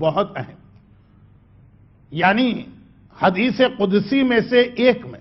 بہت اہم، یعنی حدیث قدسی میں سے ایک میں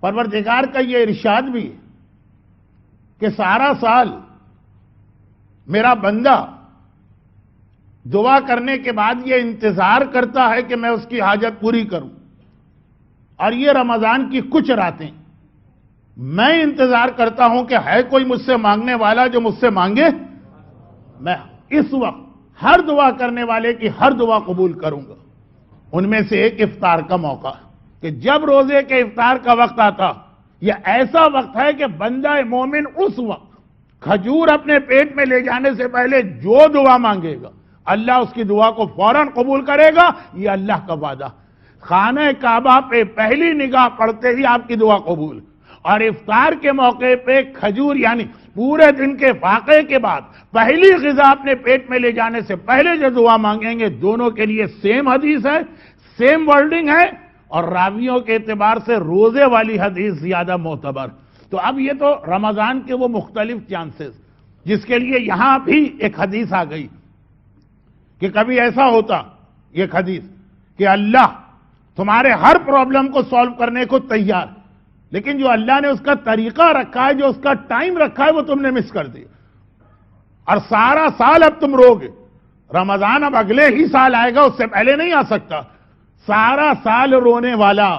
پروردگار کا یہ ارشاد بھی ہے کہ سارا سال میرا بندہ دعا کرنے کے بعد یہ انتظار کرتا ہے کہ میں اس کی حاجت پوری کروں، اور یہ رمضان کی کچھ راتیں میں انتظار کرتا ہوں کہ ہے کوئی مجھ سے مانگنے والا جو مجھ سے مانگے، میں اس وقت ہر دعا کرنے والے کی ہر دعا قبول کروں گا۔ ان میں سے ایک افطار کا موقع کہ جب روزے کے افطار کا وقت آتا، یہ ایسا وقت ہے کہ بندہ مومن اس وقت کھجور اپنے پیٹ میں لے جانے سے پہلے جو دعا مانگے گا اللہ اس کی دعا کو فوراً قبول کرے گا، یہ اللہ کا وعدہ۔ خانہ کعبہ پہ پہلی نگاہ پڑتے ہی آپ کی دعا قبول، اور افطار کے موقع پہ کھجور یعنی پورے دن کے فاقے کے بعد پہلی غذا اپنے پیٹ میں لے جانے سے پہلے جو دعا مانگیں گے، دونوں کے لیے سیم حدیث ہے، سیم ورڈنگ ہے، اور راویوں کے اعتبار سے روزے والی حدیث زیادہ معتبر۔ تو اب یہ تو رمضان کے وہ مختلف چانسز جس کے لیے یہاں بھی ایک حدیث آ گئی کہ کبھی ایسا ہوتا، ایک حدیث کہ اللہ تمہارے ہر پرابلم کو سالو کرنے کو تیار، لیکن جو اللہ نے اس کا طریقہ رکھا ہے، جو اس کا ٹائم رکھا ہے، وہ تم نے مس کر دیا، اور سارا سال اب تم رو گے۔ رمضان اب اگلے ہی سال آئے گا، اس سے پہلے نہیں آ سکتا۔ سارا سال رونے والا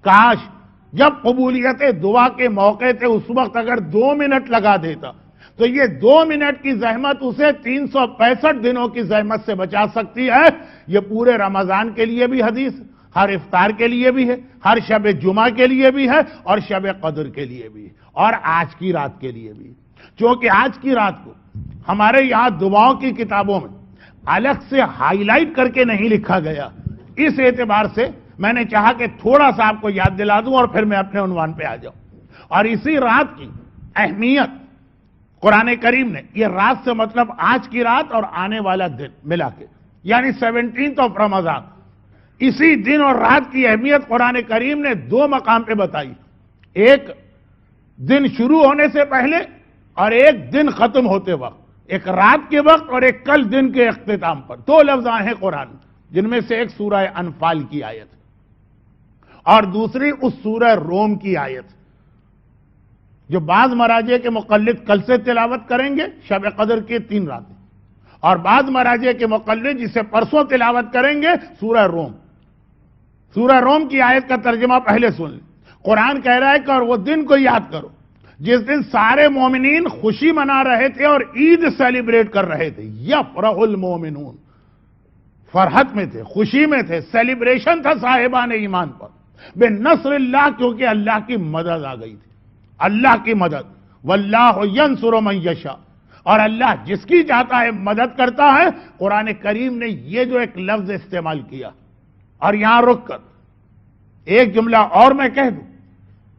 کاش جب قبولیت دعا کے موقع تھے اس وقت اگر 2 منٹ لگا دیتا تو یہ 2 منٹ کی زحمت اسے 365 دنوں کی زحمت سے بچا سکتی ہے۔ یہ پورے رمضان کے لیے بھی حدیث، ہر افطار کے لیے بھی ہے، ہر شب جمعہ کے لیے بھی ہے، اور شب قدر کے لیے بھی ہے، اور آج کی رات کے لیے بھی۔ چونکہ آج کی رات کو ہمارے یہاں دعاؤں کی کتابوں میں الگ سے ہائی لائٹ کر کے نہیں لکھا گیا، اس اعتبار سے میں نے چاہا کہ تھوڑا سا آپ کو یاد دلا دوں اور پھر میں اپنے عنوان پہ آ جاؤں۔ اور اسی رات کی اہمیت قرآن کریم نے، یہ رات سے مطلب آج کی رات اور آنے والا دن ملا کے، یعنی 17 رمضان، اسی دن اور رات کی اہمیت قرآن کریم نے 2 مقام پہ بتائی، ایک دن شروع ہونے سے پہلے اور ایک دن ختم ہوتے وقت، ایک رات کے وقت اور ایک کل دن کے اختتام پر۔ 2 لفظ آئے ہیں قرآن، جن میں سے ایک سورہ انفال کی آیت اور دوسری اس سورہ روم کی آیت، جو بعض مراجع کے مقلد کل سے تلاوت کریں گے، شب قدر کی 3 راتیں، اور بعض مراجع کے مقلد جسے پرسوں تلاوت کریں گے، سورہ روم۔ سورہ روم کی آیت کا ترجمہ پہلے سن لیں۔ قرآن کہہ رہا ہے کہ اور وہ دن کو یاد کرو جس دن سارے مومنین خوشی منا رہے تھے اور عید سیلیبریٹ کر رہے تھے۔ یفرح المومنون، فرحت میں تھے، خوشی میں تھے، سیلیبریشن تھا صاحبان ایمان پر، بے نصر اللہ، کیونکہ اللہ کی مدد آ گئی تھی، اللہ کی مدد۔ واللہ ینصر من یشاء، اور اللہ جس کی چاہتا ہے مدد کرتا ہے۔ قرآن کریم نے یہ جو ایک لفظ استعمال کیا، اور یہاں رک کر ایک جملہ اور میں کہہ دوں،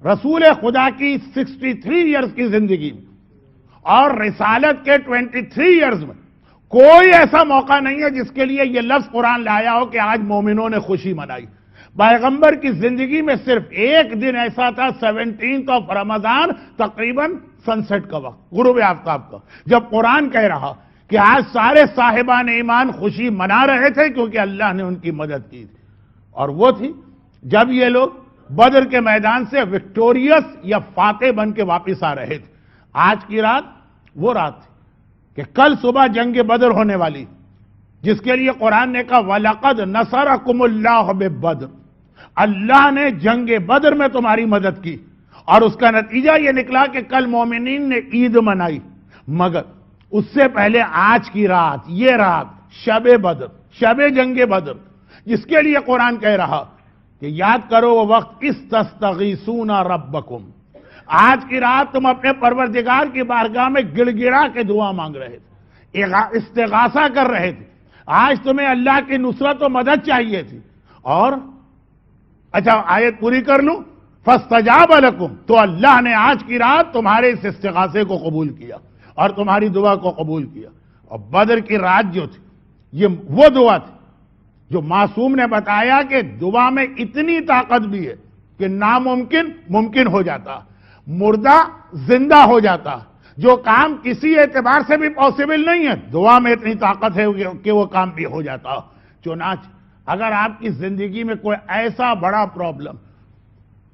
رسول خدا کی 63 ایئرز کی زندگی میں اور رسالت کے 23 ایئرز میں کوئی ایسا موقع نہیں ہے جس کے لیے یہ لفظ قرآن لایا ہو کہ آج مومنوں نے خوشی منائی۔ پیغمبر کی زندگی میں صرف ایک دن ایسا تھا، 17 رمضان، تقریباً سنسٹ کا وقت، غروب آفتاب کا، جب قرآن کہہ رہا کہ آج سارے صاحبان ایمان خوشی منا رہے تھے کیونکہ اللہ نے ان کی مدد کی تھی، اور وہ تھی جب یہ لوگ بدر کے میدان سے وکٹوریس یا فاتح بن کے واپس آ رہے تھے۔ آج کی رات وہ رات تھی کہ کل صبح جنگ بدر ہونے والی، جس کے لیے قرآن نے کہا وَلَقَدْ نَصَرَكُمُ اللَّهُ بِبَدْرٍ، اللہ نے جنگ بدر میں تمہاری مدد کی، اور اس کا نتیجہ یہ نکلا کہ کل مومنین نے عید منائی۔ مگر اس سے پہلے آج کی رات، یہ رات شب بدر، شب جنگ بدر، جس کے لیے قرآن کہہ رہا کہ یاد کرو وہ وقت استستغیثون ربکم، آج کی رات تم اپنے پروردگار کی بارگاہ میں گڑ گڑا کے دعا مانگ رہے تھے، استغاثہ کر رہے تھے، آج تمہیں اللہ کی نصرت و مدد چاہیے تھی، اور اچھا آیت پوری کر لوں، فاستجاب لکم، تو اللہ نے آج کی رات تمہارے اس استغاثے کو قبول کیا اور تمہاری دعا کو قبول کیا۔ اور بدر کی رات جو تھی، یہ وہ دعا تھی جو معصوم نے بتایا کہ دعا میں اتنی طاقت بھی ہے کہ ناممکن ممکن ہو جاتا، مردہ زندہ ہو جاتا، جو کام کسی اعتبار سے بھی پاسبل نہیں ہے، دعا میں اتنی طاقت ہے کہ وہ کام بھی ہو جاتا۔ چنانچہ اگر آپ کی زندگی میں کوئی ایسا بڑا پرابلم،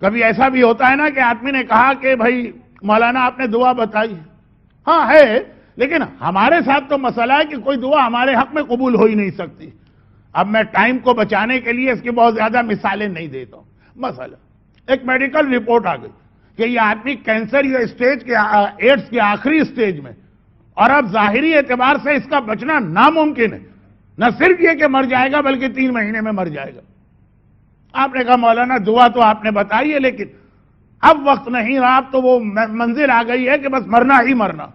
کبھی ایسا بھی ہوتا ہے نا کہ آدمی نے کہا کہ بھائی مولانا آپ نے دعا بتائی، ہاں ہے، لیکن ہمارے ساتھ تو مسئلہ ہے کہ کوئی دعا ہمارے حق میں قبول ہو ہی نہیں سکتی۔ اب میں ٹائم کو بچانے کے لیے اس کی بہت زیادہ مثالیں نہیں دیتا ہوں۔ مثلا ایک میڈیکل رپورٹ آ گئی کہ یہ آدمی کینسر یا ایڈز کے آخری سٹیج میں، اور اب ظاہری اعتبار سے اس کا بچنا ناممکن ہے، نہ صرف یہ کہ مر جائے گا بلکہ 3 مہینے میں مر جائے گا۔ آپ نے کہا مولانا دعا تو آپ نے بتائی ہے لیکن اب وقت نہیں رہا، اب تو وہ منزل آ گئی ہے کہ بس مرنا ہی مرنا۔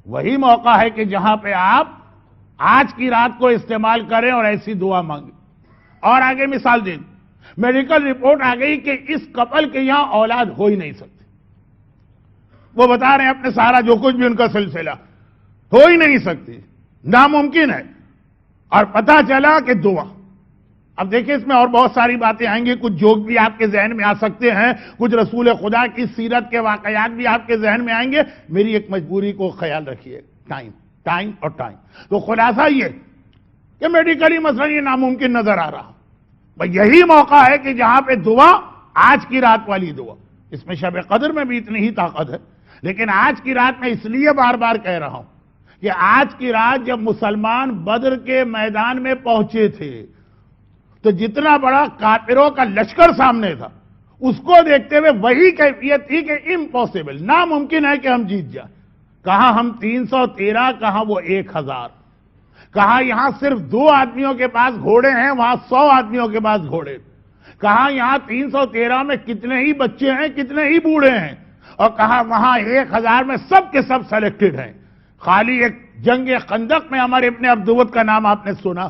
وہی موقع ہے کہ جہاں پہ آپ آج کی رات کو استعمال کریں اور ایسی دعا مانگیں۔ اور آگے مثال دیں، میڈیکل رپورٹ آ گئی کہ اس کپل کے یہاں اولاد ہو ہی نہیں سکتی، وہ بتا رہے ہیں اپنے سارا جو کچھ بھی ان کا سلسلہ، ہو ہی نہیں سکتی، ناممکن ہے، اور پتہ چلا کہ دعا۔ اب دیکھیں اس میں اور بہت ساری باتیں آئیں گی، کچھ جوک بھی آپ کے ذہن میں آ سکتے ہیں، کچھ رسول خدا کی سیرت کے واقعات بھی آپ کے ذہن میں آئیں گے۔ میری ایک مجبوری کو خیال رکھیے، ٹائم اور ٹائم۔ تو خلاصہ یہ کہ میڈیکلی مثلا یہ ناممکن نظر آ رہا، بھئی یہی موقع ہے کہ جہاں پہ دعا، آج کی رات والی دعا، اس میں شب قدر میں بھی اتنی ہی طاقت ہے، لیکن آج کی رات میں اس لیے بار بار کہہ رہا ہوں کہ آج کی رات جب مسلمان بدر کے میدان میں پہنچے تھے تو جتنا بڑا کافروں کا لشکر سامنے تھا، اس کو دیکھتے ہوئے وہی کیفیت تھی کہ امپاسبل، ناممکن ہے کہ ہم جیت جائیں۔ کہاں ہم 313، کہاں وہ 1000، کہاں یہاں صرف 2 آدمیوں کے پاس گھوڑے ہیں، وہاں 100 آدمیوں کے پاس گھوڑے، کہاں یہاں 313 میں کتنے ہی بچے ہیں، کتنے ہی بوڑھے ہیں، اور کہاں وہاں 1000 میں سب کے سب سلیکٹڈ ہیں۔ خالی ایک جنگ خندق میں عمر ابن عبدود کا نام آپ نے سنا،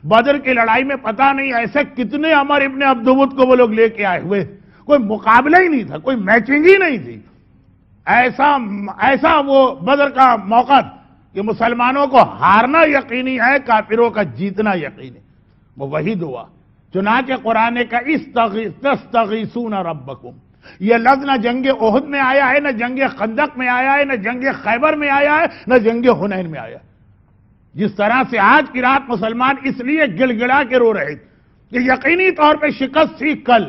بدر کی لڑائی میں پتہ نہیں ایسے کتنے عمر ابن عبدود کو وہ لوگ لے کے آئے ہوئے، کوئی مقابلہ ہی نہیں تھا، کوئی میچنگ ہی نہیں تھی۔ ایسا وہ بدر کا موقع کہ مسلمانوں کو ہارنا یقینی ہے، کافروں کا جیتنا یقینی، وہ وہی دعا۔ چنانچہ قرآن کا تستغیثون ربکم، یہ لفظ نہ جنگ احد میں آیا ہے، نہ جنگ خندق میں آیا ہے، نہ جنگ خیبر میں آیا ہے، نہ جنگ حنین میں آیا ہے۔ جس طرح سے آج کی رات مسلمان اس لیے گڑ گڑا کے رو رہے تھے کہ یقینی طور پہ شکست تھی کل،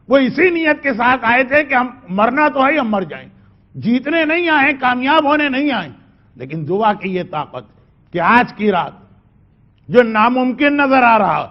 وہ اسی نیت کے ساتھ آئے تھے کہ ہم مرنا تو ہے، ہم مر جائیں، جیتنے نہیں آئے، کامیاب ہونے نہیں آئے، لیکن دعا کی یہ طاقت کہ آج کی رات جو ناممکن نظر آ رہا،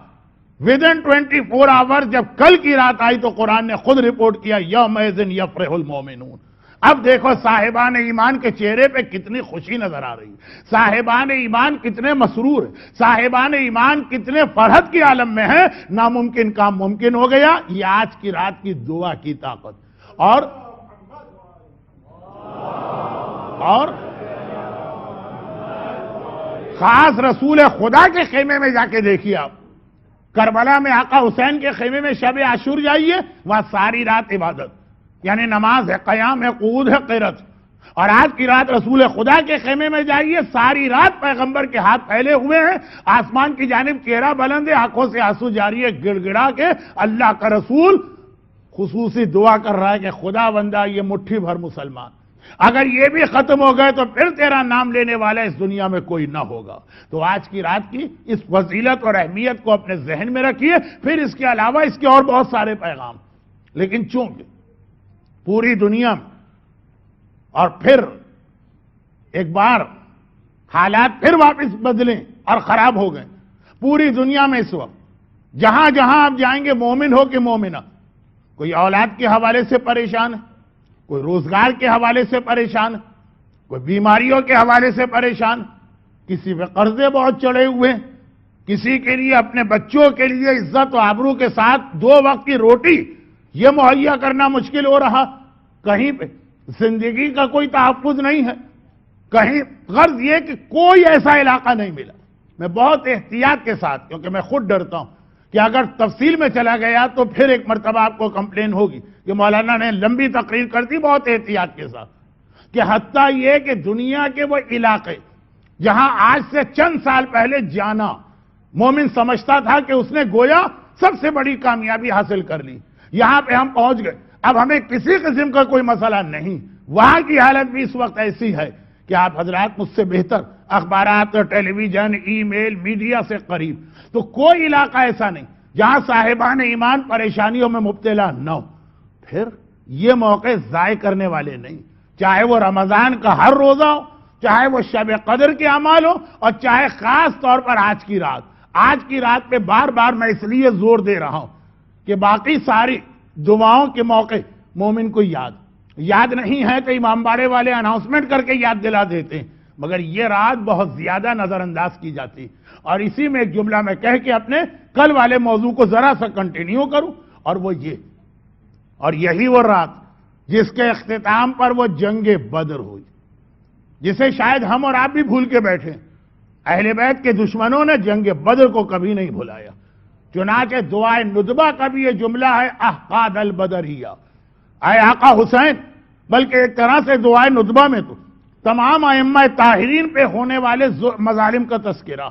within 24 hours جب کل کی رات آئی تو قرآن نے خود رپورٹ کیا یومئذ یفرح المومنون۔ اب دیکھو صاحبان ایمان کے چہرے پہ کتنی خوشی نظر آ رہی، صاحبان ایمان کتنے مسرور، صاحبان ایمان کتنے فرحت کی عالم میں ہیں، ناممکن کام ممکن ہو گیا۔ یہ آج کی رات کی دعا کی طاقت۔ اور خاص رسول خدا کے خیمے میں جا کے دیکھیے، آپ کربلا میں آقا حسین کے خیمے میں شب عاشور جائیے، وہاں ساری رات عبادت، یعنی نماز ہے، قیام ہے، قعود ہے، قرات۔ اور آج کی رات رسول خدا کے خیمے میں جائیے، ساری رات پیغمبر کے ہاتھ پھیلے ہوئے ہیں، آسمان کی جانب چہرہ بلند ہے، آنکھوں سے آنسو جاری ہے، گڑ گڑا کے اللہ کا رسول خصوصی دعا کر رہا ہے کہ خدا بندہ یہ مٹھی بھر مسلمان اگر یہ بھی ختم ہو گئے تو پھر تیرا نام لینے والا اس دنیا میں کوئی نہ ہوگا۔ تو آج کی رات کی اس فضیلت اور اہمیت کو اپنے ذہن میں رکھیے، پھر اس کے علاوہ اس کے اور بہت سارے پیغام، لیکن چونکہ پوری دنیا میں اور پھر ایک بار حالات پھر واپس بدلیں اور خراب ہو گئے، پوری دنیا میں اس وقت جہاں جہاں آپ جائیں گے مومن ہو کہ مومنہ، کوئی اولاد کے حوالے سے پریشان ہے، کوئی روزگار کے حوالے سے پریشان، کوئی بیماریوں کے حوالے سے پریشان، کسی پہ قرضے بہت چڑھے ہوئے، کسی کے لیے اپنے بچوں کے لیے عزت و آبرو کے ساتھ 2 وقت کی روٹی یہ مہیا کرنا مشکل ہو رہا، کہیں پہ زندگی کا کوئی تحفظ نہیں ہے، کہیں غرض یہ کہ کوئی ایسا علاقہ نہیں ملا۔ میں بہت احتیاط کے ساتھ، کیونکہ میں خود ڈرتا ہوں کہ اگر تفصیل میں چلا گیا تو پھر ایک مرتبہ آپ کو کمپلین ہوگی کہ مولانا نے لمبی تقریر کر دی، بہت احتیاط کے ساتھ، کہ حتیٰ یہ کہ دنیا کے وہ علاقے جہاں آج سے چند سال پہلے جانا مومن سمجھتا تھا کہ اس نے گویا سب سے بڑی کامیابی حاصل کر لی، یہاں پہ ہم پہنچ گئے، اب ہمیں کسی قسم کا کوئی مسئلہ نہیں، وہاں کی حالت بھی اس وقت ایسی ہے کہ آپ حضرات مجھ سے بہتر اخبارات اور ٹیلی ویژن ای میل میڈیا سے قریب، تو کوئی علاقہ ایسا نہیں جہاں صاحبان ایمان پریشانیوں میں مبتلا نہ ہو۔ پھر یہ موقع ضائع کرنے والے نہیں، چاہے وہ رمضان کا ہر روزہ ہو، چاہے وہ شب قدر کے اعمال ہو، اور چاہے خاص طور پر آج کی رات۔ آج کی رات پہ بار بار میں اس لیے زور دے رہا ہوں کہ باقی ساری دعاؤں کے موقع مومن کو یاد نہیں ہے تو امام باڑے والے اناؤنسمنٹ کر کے یاد دلا دیتے ہیں، مگر یہ رات بہت زیادہ نظر انداز کی جاتی، اور اسی میں ایک جملہ میں کہہ کے اپنے کل والے موضوع کو ذرا سا کنٹینیو کروں، اور وہ یہ، اور یہی وہ رات جس کے اختتام پر وہ جنگ بدر ہوئی، جسے شاید ہم اور آپ بھی بھول کے بیٹھے۔ اہل بیت کے دشمنوں نے جنگ بدر کو کبھی نہیں بھلایا، چنانچہ دعائے ندبہ کا بھی یہ جملہ ہے، احقاد البدریہ، اے آقا حسین، بلکہ ایک طرح سے دعائے ندبہ میں تو تمام ائمہ طاہرین پہ ہونے والے مظالم کا تذکرہ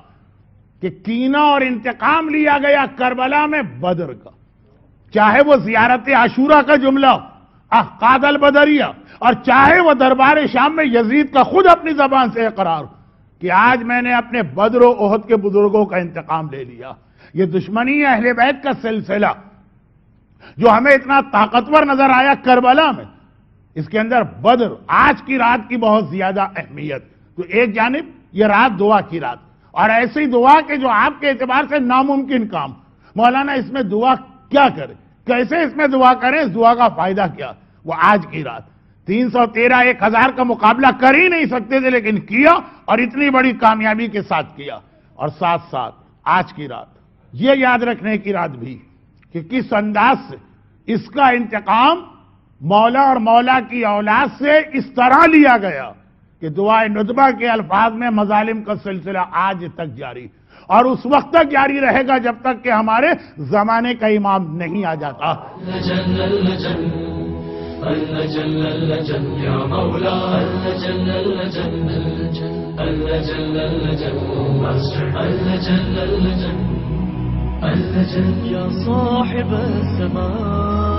کہ کینہ اور انتقام لیا گیا کربلا میں بدر کا، چاہے وہ زیارت عاشورہ کا جملہ احقاد البدریہ، اور چاہے وہ دربار شام میں یزید کا خود اپنی زبان سے اقرار کہ آج میں نے اپنے بدر و احد کے بزرگوں کا انتقام لے لیا۔ یہ دشمنی اہل بیت کا سلسلہ جو ہمیں اتنا طاقتور نظر آیا کربلا میں، اس کے اندر بدر آج کی رات کی بہت زیادہ اہمیت۔ تو ایک جانب یہ رات دعا کی رات، اور ایسی دعا کہ جو آپ کے اعتبار سے ناممکن کام، مولانا اس میں دعا کیا کرے، کیسے اس میں دعا کریں، اس دعا کا فائدہ کیا، وہ آج کی رات 313 1000 کا مقابلہ کر ہی نہیں سکتے تھے، لیکن کیا، اور اتنی بڑی کامیابی کے ساتھ کیا۔ اور ساتھ ساتھ آج کی رات یہ یاد رکھنے کی رات بھی کہ کس انداز سے اس کا انتقام مولا اور مولا کی اولاد سے اس طرح لیا گیا کہ دعائے ندبہ کے الفاظ میں مظالم کا سلسلہ آج تک جاری، اور اس وقت تک جاری رہے گا جب تک کہ ہمارے زمانے کا امام نہیں آ جاتا۔ يا صاحب السماء